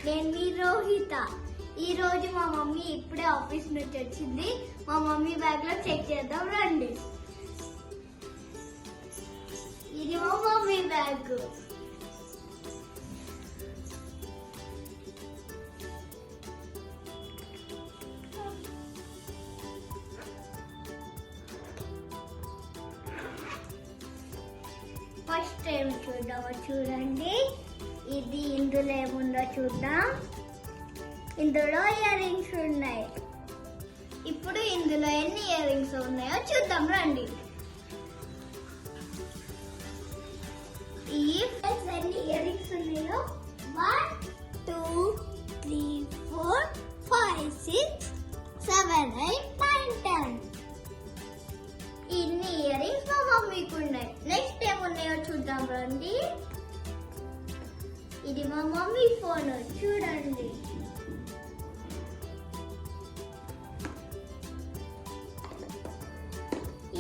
నేను మీ రోహిత. ఈ రోజు మా మమ్మీ ఇప్పుడే ఆఫీస్ నుంచి వచ్చింది. మా మమ్మీ బ్యాగ్ లో చెక్ చేద్దాం రండి. ఇది మా మమ్మీ బ్యాగ్. ఫస్ట్ ఏం చూద్దామో చూడండి. ఇది ఇందులో ఏముందో చూద్దాం. ఇందులో ఇయర్ రింగ్స్ ఉన్నాయి. ఇప్పుడు ఇందులో ఎన్ని ఇయర్ రింగ్స్ ఉన్నాయో చూద్దాం రండి. ఈ ఎన్ని ఇయర్ రింగ్స్ ఉన్నాయో 1 2 3 4 5 6 7 8 9 10. ఇన్ని ఇయర్ రింగ్స్ మా మమ్మీకి ఉన్నాయి. నెక్స్ట్ ఏమున్నాయో చూద్దాం రండి. ఇది మా మమ్మీ ఫోన్ చూడండి.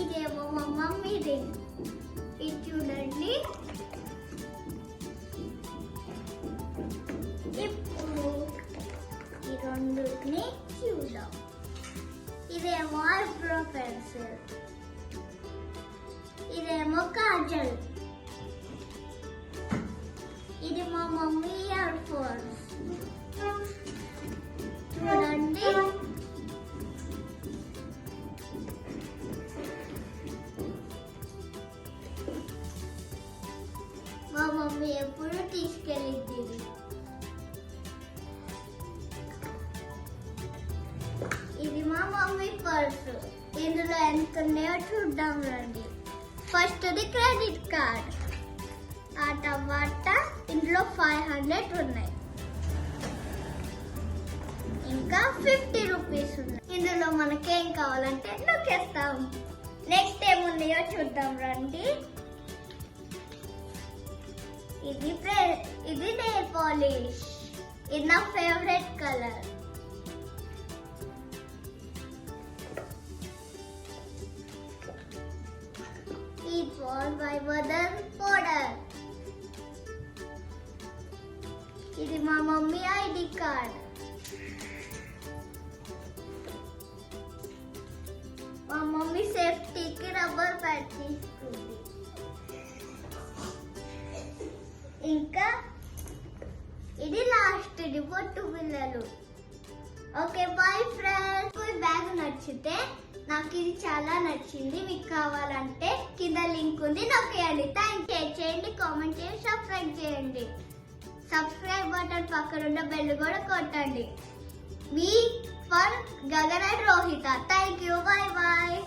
ఇదేమో మా మమ్మీ రింగ్. ఇది చూడండి. ఇప్పుడు ఈ రెండుని చూద్దాం. ఇదేమో ఐబ్రో పెన్సిల్. ఇదేమో కాజల్. ఇది మా మమ్మీ ఇయర్ ఫోన్స్ చూడండి. మా మమ్మీ ఎప్పుడు తీసుకెళ్ళింది. ఇది మా మమ్మీ పర్సు. ఇందులో ఎంత ఉన్నాయో చూద్దాం రండి. First the credit card. ఆ తర్వాత ఇందులో 500 ఉన్నాయి. ఇంకా 50 రూపీస్ ఉన్నాయి. ఇందులో మనకేం కావాలంటే నొక్కేస్తాం. నెక్స్ట్ ఏమున్నాయో చూద్దాం రండి. ఇది నెయిల్ పాలిష్. ఇది నా favourite colour. It was my mother's powder. ఇది మా మమ్మీ ఐడి కార్డ్. మా మమ్మీ సేఫ్టీకి రబ్బర్ ప్యాడ్ తీసుకుంది. ఇంకా ఇది లాస్ట్ ది బొట్టు పిల్లలు. Okay bye friends. ఈ బ్యాగ్ నచ్చితే నాకు ఇది చాలా నచ్చింది. మీకు కావాలంటే కింద లింక్ ఉంది, నొక్కేయండి. షేర్ చేయండి, కామెంట్ చేయండి, సబ్స్క్రైబ్ చేయండి. సబ్స్క్రైబ్ బటన్ పక్కన ఉన్న బెల్ కూడా కొట్టండి. మీ for Gagan and Rohita. Thank you. Bye bye.